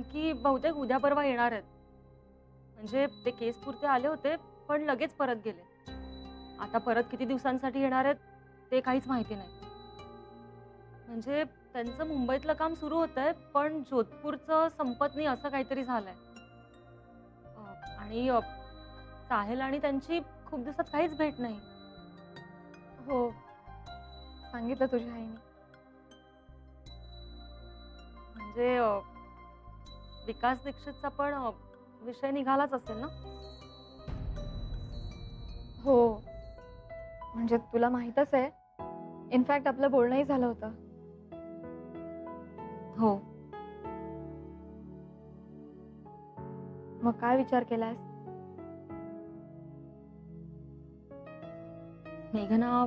की बहुतेक उद्या परवा येणार आहेत. म्हणजे ते केस पुरते आले होते पण लगेच परत गेले. आता परत किती दिवसांसाठी येणार आहेत ते काहीच माहिती नाही. म्हणजे त्यांचं मुंबईतलं काम सुरू होतंय पण जोधपूरचं संपत नाही असं काहीतरी झालंय. आणि साहिल आणि त्यांची खूप दिवसात काहीच भेट नाही. हो, सांगितलं तुझ्या आईने. म्हणजे विकास दीक्षितचा पण विषय निघालाच असेल ना? हो, म्हणजे तुला माहीतच आहे. इनफॅक्ट आपलं बोलणंही झालं होतं. हो. मग काय विचार केलास? मेघना,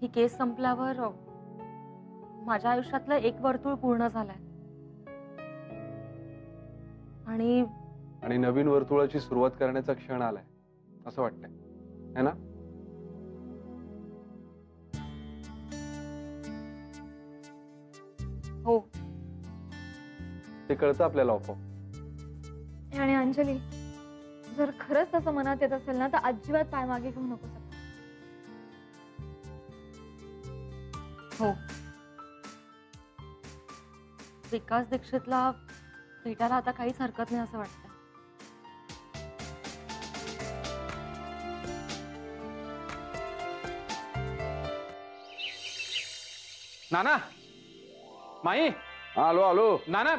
ही केस संपल्यावर माझ्या आयुष्यातलं एक वर्तुळ पूर्ण झालंय. आणि नवीन वर्तुळाची सुरुवात करण्याचा क्षण आलाय असं वाटतंय, है ना? हो, ते कळतं आपल्याला आपोआप. आणि अंजली, जर खरंच तसं मनात येत असेल ना तर अजिबात पाय मागे घेऊ नकोस. हो. विकास दीक्षितला भेटायला आता काहीच हरकत नाही असं वाटतं. नाना, माई. आलो आलो. नाना,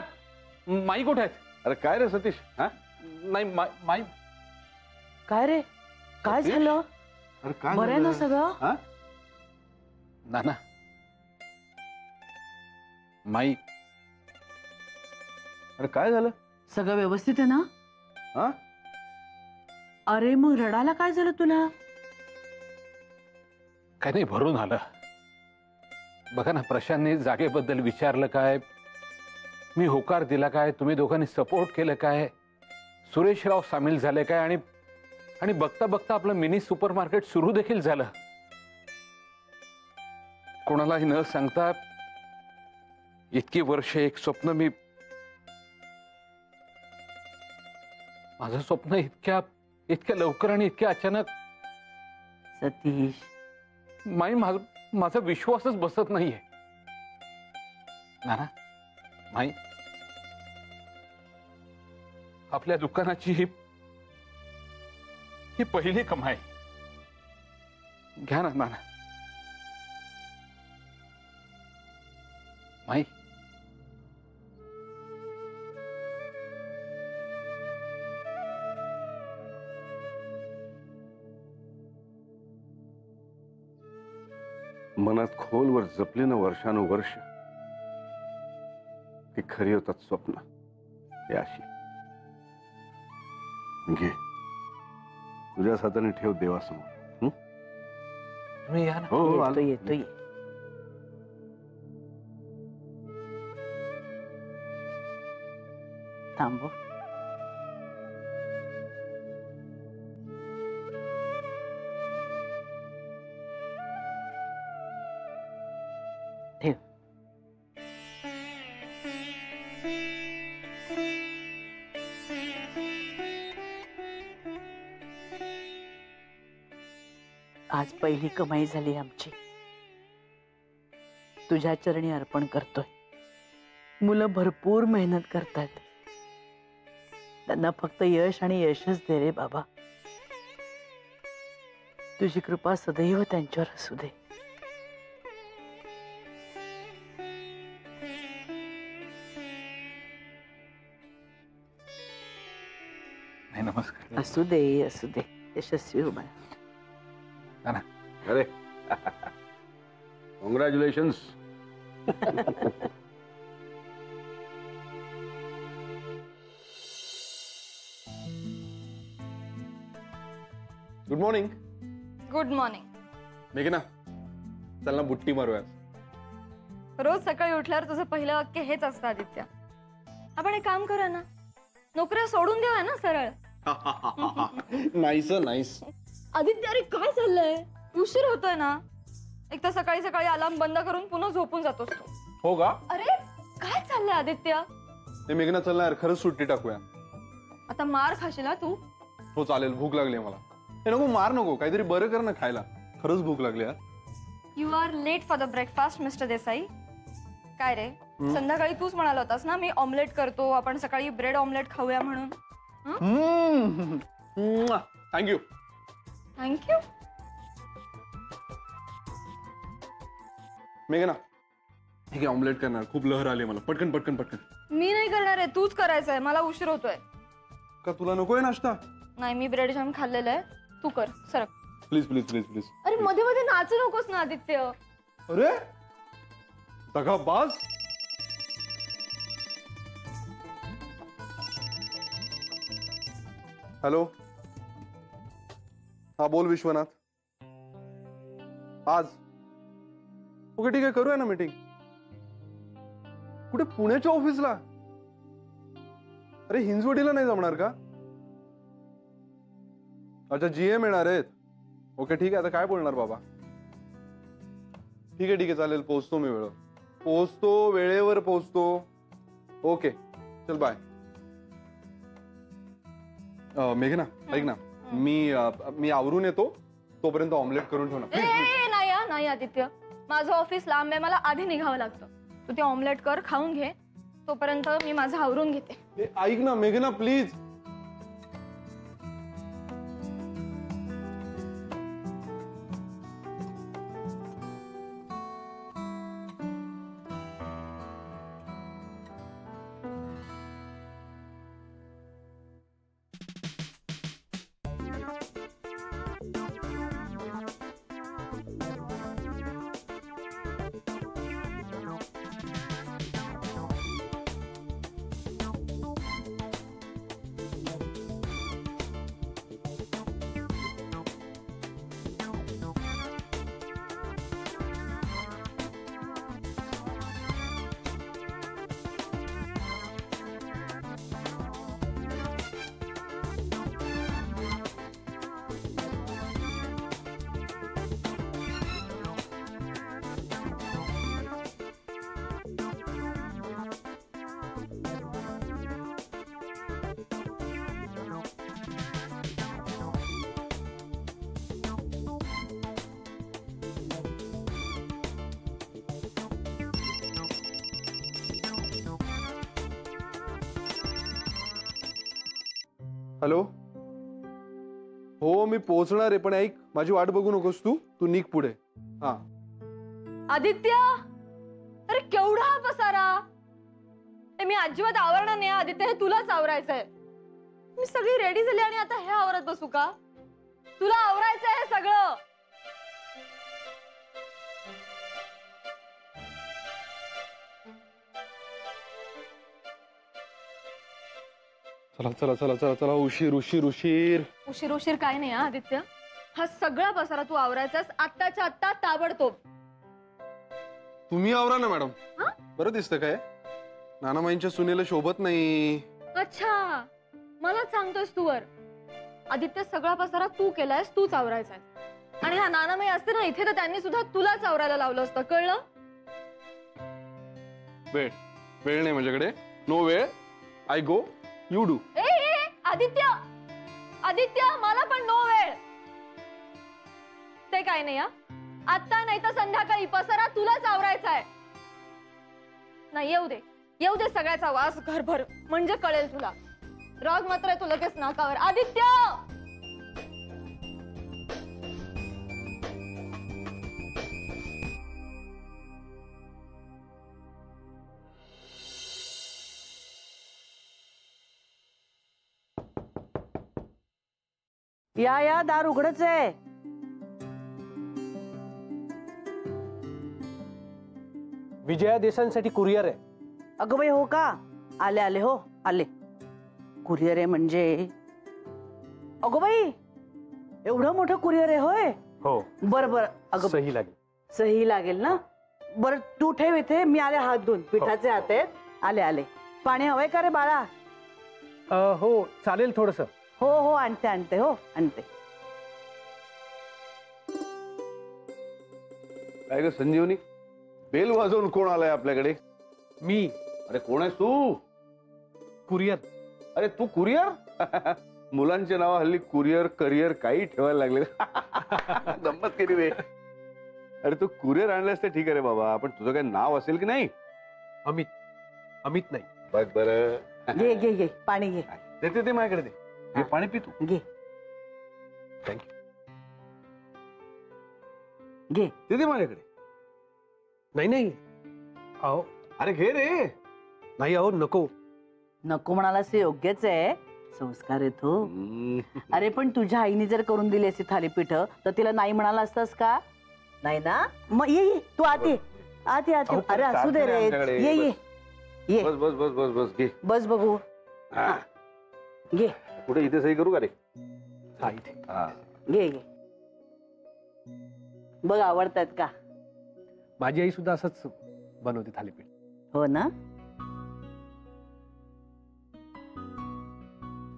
माई कुठे आहेत? अरे काय रे सतीश? हा नाही माई. काय रे, काय झालं? अरे काय बरं आहे ना सगळं? हा? नाना, माई. अरे काय झालं? सगळं व्यवस्थित आहे ना? हा? अरे मग रडायला काय झालं तुला? काय नाही, भरून आलं. बघा ना, प्रशांतने जागेबद्दल विचारलं काय, मी होकार दिला काय, तुम्ही दोघांनी सपोर्ट केलं काय, सुरेशराव सामील झाले काय, आणि बघता बघता आपलं मिनी सुपरमार्केट सुरू देखील झालं. कोणालाही न सांगता इतकी वर्ष एक स्वप्न माझं स्वप्न इतक्या लवकर आणि इतक्या अचानक. सतीश, माई, माझा विश्वासच बसत नाहीये. नाना, माई, आपल्या दुकानाची ही पहिली कमाई. घ्या ना नाना. माई, मनात खोलवर जपली ना वर्षानुवर्ष, ती खरी होतात स्वप्न. हे अशी घे, तुझ्याच हाताने ठेव देवासमोर. तुम्ही या ना. हो, येतोय. थांब. ठेव. आज पहिली कमाई झाली आमची. तुझ्या चरणी अर्पण करतोय. मुलं भरपूर मेहनत करतात. त्यांना फक्त यश आणि यशच दे रे बाबा. तुझी कृपा सदैव त्यांच्यावर असू दे. नमस्कार. असू दे, असू दे. यशस्वी हो बाळा. अरे congratulations. Good morning. Good morning. मेघना, चल ना बुट्टी मारूया. रोज सकाळी उठल्यावर तुझं पहिलं वाक्य हेच असतं आदित्य. आपण एक काम करूया ना, नोकऱ्या सोडून देऊया ना सरळ. Nice nice. आदित्य, अरे काय चाललंय? उशीर होतोय ना. एक तर सकाळी सकाळी अलार्म बंद करून पुन्हा झोपून जातोस तू. हो का? अरे काय चाललंय आदित्य? हे मेघना चल ना यार, खरंच सुट्टी टाकूया. आता मार खाशील हा तू. हो चालेल, भूक लागली मला. हे नको मार नको, काहीतरी बरं कर ना खायला. खरंच भूक लागली यार. You are late for the breakfast mister Desai. काय रे, संध्याकाळी तूच म्हणाला होतास ना मी ऑमलेट करतो, आपण सकाळी ब्रेड ऑमलेट खाऊया म्हणून. थँक्यू. थँक्यू. मेघना ठीक आहे, ऑमलेट करणार. खूप लहर आली मला. पटकन पटकन पटकन. मी नाही करणार आहे, तूच करायचंय. मला उशीर होतोय. का तुला नकोय नाश्ता? नाही, मी ब्रेड जॅम खाल्लेलं आहे. तू कर, सरक. Please please please please. अरे मध्ये मध्ये नाचू नकोस ना आदित्य. अरे दगाबाज. हॅलो, हा बोल विश्वनाथ. आज ओके ठीक आहे, करूया ना मीटिंग. कुठे? पुण्याच्या ऑफिसला? अरे हिंजवडीला नाही जमणार का? अच्छा, जीएम येणार आहेत. ओके ठीक आहे, आता काय बोलणार बाबा. ठीक आहे चालेल, पोहोचतो मी वेळेवर पोहोचतो. ओके चल बाय. मेघना ऐक ना, मी आवरून येतो, तोपर्यंत ऑमलेट करून ठेव ना. नाही आदित्य, माझं ऑफिस लांब आहे, मला आधी निघावं लागतं. तू ते ऑमलेट कर, खाऊन घे, तोपर्यंत मी माझं आवरून घेते. ऐक ना मेघना प्लीज. हॅलो, हो मी पोहोचणार आहे, पण ऐक, माझी वाट बघू नकोस तू निघ पुढे. हा आदित्य, अरे केवढा हा पसारा. मी अजिबात आवरणार नाही आदित्य, हे तुलाच आवरायचंय. मी सगळी रेडी झाली आणि आता हे आवरत बसू का? तुला आवरायचंय हे सगळं. चला चला चला चला चला, उशीर उशीर उशीर. उशीर काय नाही हा आदित्य, हा सगळा पसारा तू आवरायचास आत्ताच्या आत्ता, ताबडतोब. तुम्ही आवरा ना मॅडम. बरं दिसतं काय? नानामाईंच्या सुनेला शोभत नाही. अच्छा, मला सांगतोस तू वर. आदित्य, सगळा पसारा तू केलायस, तूच आवरायचाय. आणि हा नानामाई असते ना इथे, तर त्यांनी सुद्धा तुलाच आवरायला लावलं असतं, कळलं? वेळ नाही माझ्याकडे. नो वेळ. I go, you do. Aditya, मला पण नो वेळ. ते काय नाही, आता नाही तर संध्याकाळी पसारा तुलाच आवरायचाय. नाही, येऊ दे सगळ्याचा वास घरभर, म्हणजे कळेल तुला. राग मात्र आहे तू लगेच नाकावर. आदित्य, या दार उघडच आहे. विजया देसाईंसाठी कुरिअर आहे. अगं बाई, हो का? आले हो आले. कुरिअर आहे म्हणजे? अगं बाई, एवढं मोठं कुरिअर आहे होय? हो. बर अगं, सही लागेल ना? बरं तू ठेव इथे, मी आले हात धुवून. पिठाचे हात आहेत. आले. पाणी हवंय का रे बाळा? हो चालेल थोडस. हो आणते हो आणते. काय ग संजीवनी, बेल वाजवून कोण आलाय आपल्याकडे? मी अरे कोण आहेस तू? कुरिअर. अरे तू कुरिअर? मुलांचे नाव हल्ली कुरिअर करिअर काही ठेवायला लागले. गंमत केली रे. अरे तू कुरिअर आणलंस तर ठीक आहे रे बाबा, पण तुझं काही नाव असेल की नाही? अमित. अमित नाही. बघ बरं. घे घे घे पाणी घे. ते माझ्याकडे दे. हे पाणी पी तू. घे थँक्यू. घे. ते माझ्याकडे. नाही नाही अहो. अरे घे रे. नाही अहो नको. नको म्हणालास ते योग्यच आहे, संस्कार येतो. अरे पण तुझ्या आईने जर करून दिली असती थालीपीठ तर तिला नाही म्हणाला असतास का? नाही ना? मग ये ये तू आत ये. आत ये आत ये. अरे असू दे रे. ये ये ये. बस बस बस बस बस घे. बस बघू. हा. घे कुठे इथे सही करू का रे? हा इथे. हा. घे घे. बघ आवडतात का? माझी आई सुद्धा असंच बनवते थालीपीठ. हो ना?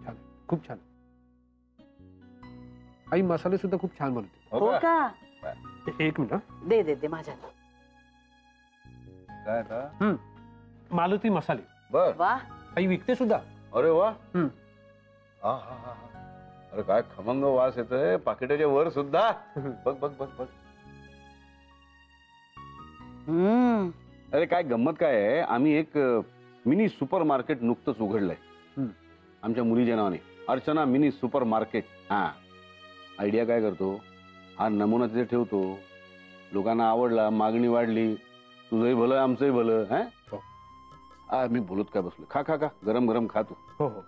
छान, खूप छान. आई मसाले सुद्धा खूप छान बनवते. हो का? एक मिनिट. दे दे दे माझ्या. काय आता? मालुती मसाले. बर. वा. आई विकते सुद्धा. अरे वा. हम्म. हा हा हा. अरे काय खमंग वास येतोय पाकिटाच्या वर सुद्धा. बघ बघ बघ बघ. अरे काय गंमत काय आहे, आम्ही एक मिनी सुपर मार्केट नुकतंच उघडलंय आमच्या मुलीच्या नावाने. Archana mini super market. हा. आयडिया काय करतो, हा नमुना तिथे ठेवतो, लोकांना आवडला, मागणी वाढली, तुझंही भलं आमचंही भलं. हा मी बोलत काय बसलो. खा खा खा, गरम गरम खा तू. हो हो.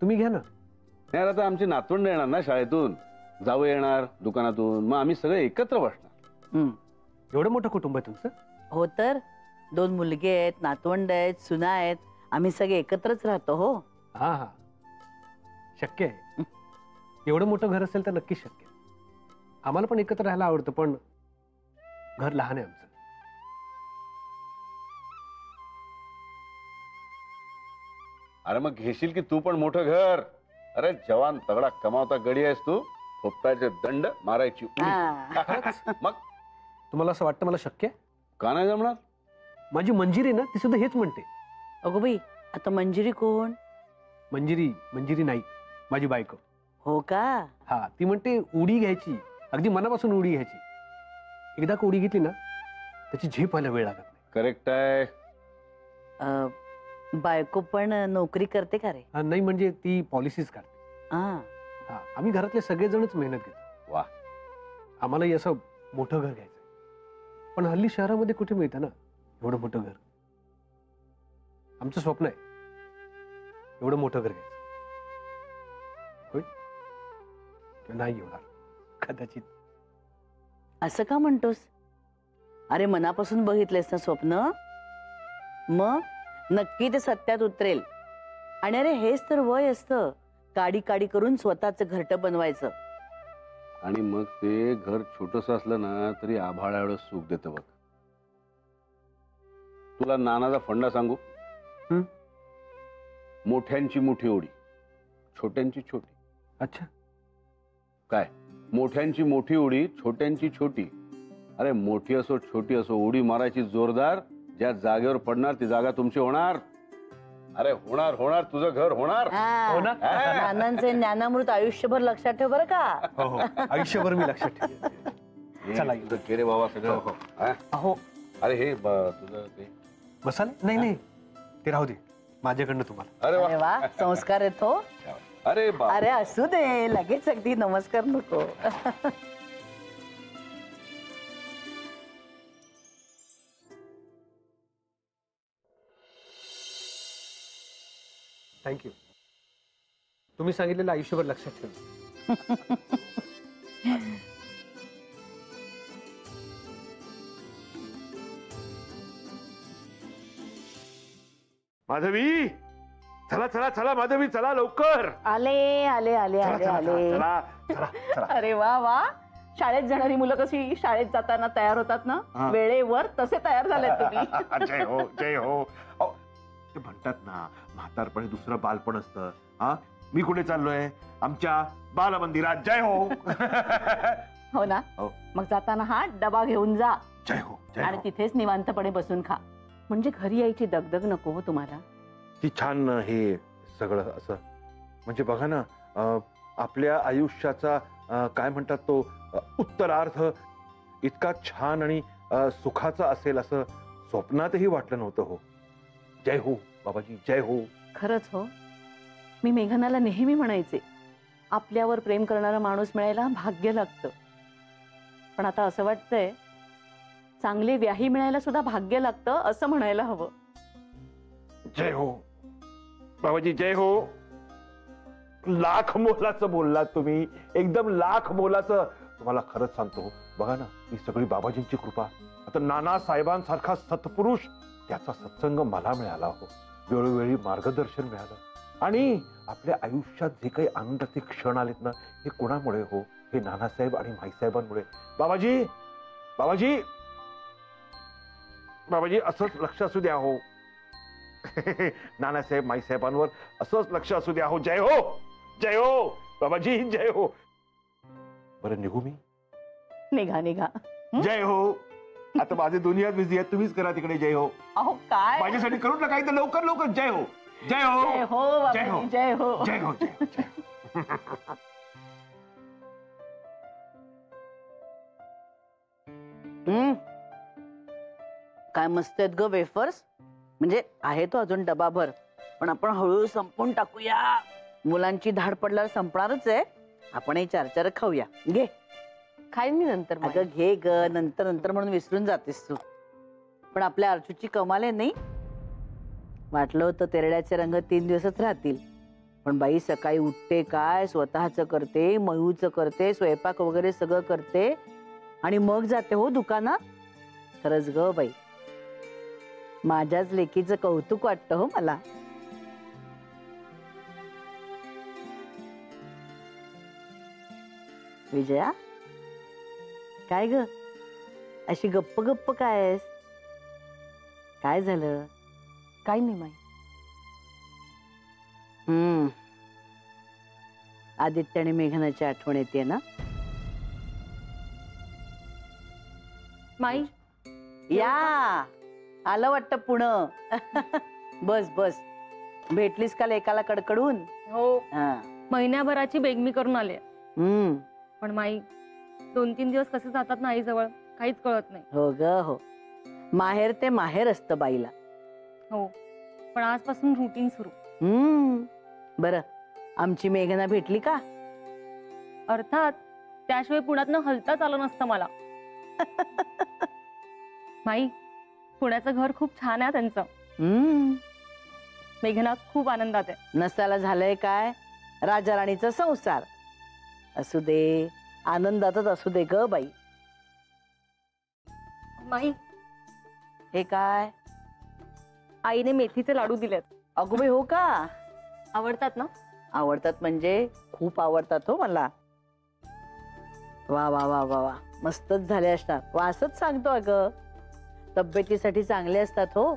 तुम्ही घ्या ना. नाही आता आमची नातवंड येणार ना शाळेतून, जावं येणार दुकानातून, मग आम्ही सगळे एकत्र बसणार. एवढं मोठं कुटुंब आहे तुमचं? हो तर 2 मुलगे आहेत, नातवंड आहेत, सुना आहेत, आम्ही सगळे एकत्रच राहतो. हो. हा हा. शक्य आहे. एवढं मोठं घर असेल तर नक्कीच शक्य आहे. आम्हाला पण एकत्र राहायला आवडतं, पण घर लहान आहे आमचं. अरे मग घेशील की तू पण मोठं घर. अरे जवान तगडा कमावता गडी आहेस तू. थोपटायचे दंड, मारायची उडी. मग तुम्हाला असं वाटतं मला शक्य आहे? का नाही जमणार? माझी मंजिरी ना ती सुद्धा हेच म्हणते. अगो बाई, आता मंजिरी कोण? मंजिरी नाईक, माझी बायको. हो का? हा. ती म्हणते उडी घ्यायची, अगदी मनापासून उडी घ्यायची. एकदा का उडी घेतली ना त्याची झेप व्हायला वेळ लागत नाही. करेक्ट आहे. बायको पण नोकरी करते का रे? नाही म्हणजे ती पॉलिसीज काढते. हा. हा. आम्ही घरातले सगळेजणच मेहनत घेतो. वा. आम्हालाही असं मोठं घर घ्यायचं, पण हल्ली शहरामध्ये कुठे मिळतं ना एवढं मोठं घर. आमचं स्वप्न आहे एवढं मोठं घर घ्यायचं. होय किंवा नाही होणार कदाचित. असं का म्हणतोस? अरे मनापासून बघितलेस ना स्वप्न, मग नक्की ते सत्यात उतरेल. आणि अरे हेच तर वय असतं, काडी काडी करून स्वतःच घरटं बनवायचं. आणि मग ते घर छोटस असलं ना तरी आभाळा एवढं सुख देतं बघ. तुला नानाचा फंडा सांगू? मोठ्यांची मोठी उडी, छोट्यांची छोटी. अच्छा. काय? मोठ्यांची मोठी उडी, छोट्यांची छोटी. अरे मोठी असो छोटी असो, उडी मारायची जोरदार. ज्या जागेवर पडणार ती जागा तुमची होणार. अरे होणार होणार, तुझं घर होणार. हो ना? नानांचे ज्ञानामृत आयुष्यभर लक्षात ठेव बरं का. हो हो. आयुष्यभर मी लक्षात ठेवेन. चला तुझं के रे बाबा सगळं. हा? हो. अरे हे तुझं ते मसाले नाही नाही ते राहू दे माझ्याकडनं तुम्हाला. अरे अरे वा, संस्कार येतो. अरे बा. अरे असू दे, लगेच अगदी नमस्कार नको. थँक्यू. तुम्ही सांगितलेलं आयुष्यभर लक्षात ठेव. माधवी, चला चला चला माधवी, चला लवकर. आले आले आले आले आले. चला चला चला. अरे वा वा. शाळेत जाणारी मुलं कशी शाळेत जाताना तयार होतात ना वेळेवर, तसे तयार झालेत तुम्ही. जय हो जय हो. अहो, ते म्हणतात ना म्हातारपणे दुसरं बालपण असतं. हा, मी कुठे चाललोय? आमच्या बालमंदिरात. जय हो. हो ना? हो. मग जाताना हा डबा घेऊन जा. जय हो जय आणि हो. तिथेच निवांतपणे बसून खा, म्हणजे घरी यायची दगदग नको हो तुम्हाला. ती छान हे सगळं असं म्हणजे बघा ना, आपल्या आयुष्याचा काय म्हणतात तो उत्तरार्ध इतका छान आणि सुखाचा असेल असं स्वप्नातही वाटलं नव्हतं हो. जय हो बाबाजी, जय हो. खरंच हो, मी मेघनाला नेहमी म्हणायचे आपल्यावर प्रेम करणारा माणूस मिळायला भाग्य लागतं, पण आता असं वाटतंय चांगले व्याही मिळायला सुद्धा भाग्य लागतं असं म्हणायला हवं. जय हो बाबाजी, जय हो. लाख मोलाचं बोललात तुम्ही, एकदम लाख मोलाचं. तुम्हाला खरंच सांगतो, बघा ना, ही सगळी बाबाजींची कृपा. आता नाना साहेबांसारखा सत्पुरुष, त्याचा सत्संग मला मिळाला हो. वेळोवेळी मार्गदर्शन मिळालं, आणि आपल्या आयुष्यात जे काही आनंदाचे क्षण आलेत ना, हे कोणामुळे हो? हे नानासाहेब आणि माईसाहेबांमुळे. बाबाजी बाबाजी बाबाजी, असंच लक्ष असू द्या हो. नानासाहेब माईसाहेबांवर असंच लक्ष असू द्या हो. जय हो जय हो बाबाजी, जय हो. बरं निघू मी? निघा निघा. जय हो. आता माझे दुनिया बिझी आहे, तुम्हीच करा तिकडे. जय हो. अहो काय माझ्यासाठी करू नका, इथं लवकर लवकर. जय हो जय हो जय हो जय हो बाबाजी, जय हो. जय हो जय हो, जय हो. काय मस्त आहेत ग वेफर्स, म्हणजे आहे तो अजून डबाभर, पण आपण हळूहळू संपून टाकूया. मुलांची धाड पडल्यावर संपणारच आहे. आपणही 4-4 खाऊया. घे. खाईन मी नंतर. अगं घे ग, नंतर नंतर म्हणून विसरून जातेस तू. पण आपल्या अर्चूची कमाल आहे नाही. वाटलं होतं तेरड्याचे रंग 3 दिवसच राहतील, पण बाई सकाळी उठते काय, स्वतःच करते, मयूचं करते, स्वयंपाक वगैरे सगळं करते, आणि मग जाते हो दुकानात. खरंच ग बाई, माझ्याच लेकीचं कौतुक वाटतं हो मला. विजया, काय ग अशी गप्प गप्प काय आहेस? काय झालं? काही नाही माई. आदित्य आणि मेघनाची आठवण येते ना? माई, या आलं वाटतं पुणं. बस बस, भेटलीस का लेकाला कडकडून? हो, हा. महिन्याभराची बेगमी करून आले. हम्म. पण माई, 2-3 दिवस कसे जातात ना आई जवळ काहीच कळत नाही. हो ग हो, माहेर ते माहेर असतं बाईला. हो, पण आजपासून रुटीन सुरू. बरं, आमची मेघना भेटली का? अर्थात, त्याशिवाय पुण्यातनं हलताच आलं नसतं मला. माई, पुण्याचं घर खूप छान आहे त्यांचं. मेघना खूप आनंदात आहे. नसाला झालंय काय, राजा राणीचा संसार. असू दे, आनंदातच असू दे ग बाई. माई, हे काय? आईने मेथीचे लाडू दिलेत. अगो बाई, हो का? आवडतात ना? आवडतात म्हणजे खूप आवडतात हो मला. वा वा वा वा वा, मस्तच झाले असतात. वासच सांगतो अगं, तब्येतीसाठी चांगले असतात हो.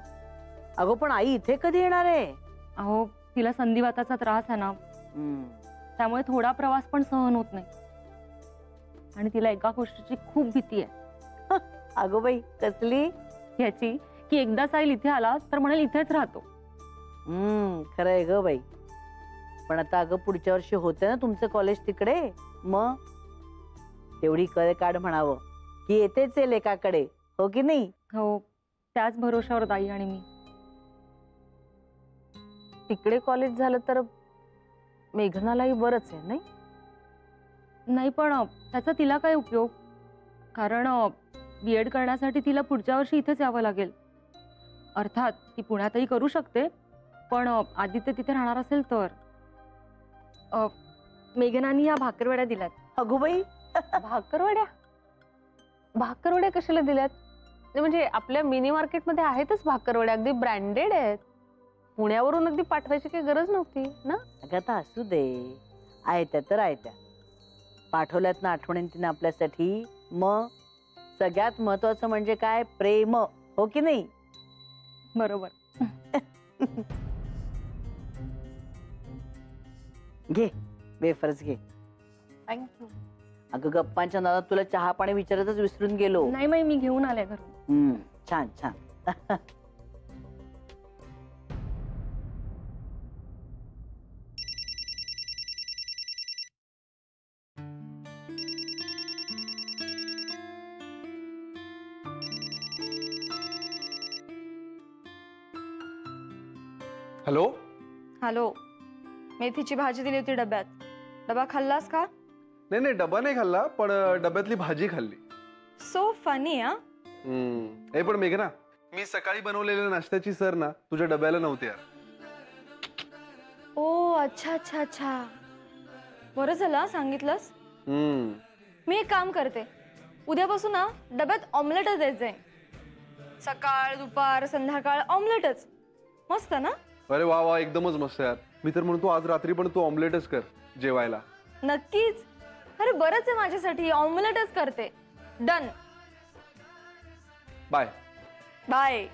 अगो पण आई इथे कधी येणार आहे? अहो, तिला संधिवाताचा त्रास आहे ना, त्यामुळे थोडा प्रवास पण सहन होत नाही, आणि तिला एका गोष्टीची खूप भीती आहे. अगो बाई, कसली? ह्याची की एकदा साईल इथे आला तर म्हणेल इथेच राहतो. खरंय ग बाई. पण आता अगं पुढच्या वर्षी होते ना तुमचं कॉलेज तिकडे, मग तेवढी कळ काढ म्हणावं की येतेच आहे लेकाकडे, हो की नाही? हो, त्याच भरोशावर दाई आणि मी. तिकडे कॉलेज झालं तर मेघनालाही बरंच आहे नाही? नाही, पण त्याचा तिला काय उपयोग? कारण B.Ed करण्यासाठी तिला पुढच्या वर्षी इथेच यावं लागेल. अर्थात ती पुण्यातही करू शकते, पण आदित्य तिथे राहणार असेल तर. मेघनानी या भाकरवड्या दिल्यात. अगो बाई, भाकरवड्या? भाकरवड्या कशाला दिल्यात? म्हणजे आपल्या मिनी मार्केटमध्ये आहेतच भाकरवड्या, अगदी ब्रँडेड आहेत. पुण्यावरून अगदी पाठवायची काही गरज नव्हती ना. अगं आता असू दे, आयत्या तर आयत्या पाठवल्यात ना आठवणींनी आपल्यासाठी. मग सगळ्यात महत्वाचं म्हणजे काय, प्रेम, हो की नाही? बरोबर. घे वेफर्स घे. थँक्यू. अगं गप्पांच्या नादात तुला चहा पाणी विचारायचंच विसरून गेलो. नाही माई, मी घेऊन आले घरून. छान छान. हॅलो. हॅलो, मेथीची भाजी दिली होती डब्यात. डबा खाल्लास का? नाही नाही, डबा नाही खाल्ला, पण डब्यातली भाजी खाल्ली. So funny. हा, हे पण मेघना, मी सकाळी बनवलेल्या नाश्त्याची सर ना तुझ्या डब्याला नव्हती यार. ओ अच्छा अच्छा अच्छा, बरं झालं सांगितलंस. मी एक काम करते, उद्यापासून ना डब्यात ऑमलेटच द्यायचंय. सकाळ दुपार संध्याकाळ ऑमलेटच. मस्त ना? अरे वा वा, एकदमच मस्त यार. मी तर म्हणतो आज रात्री पण तू ऑमलेटच कर जेवायला. नक्कीच. अरे बरंच आहे माझ्यासाठी, ऑमलेटच करते. डन. बाय. बाय.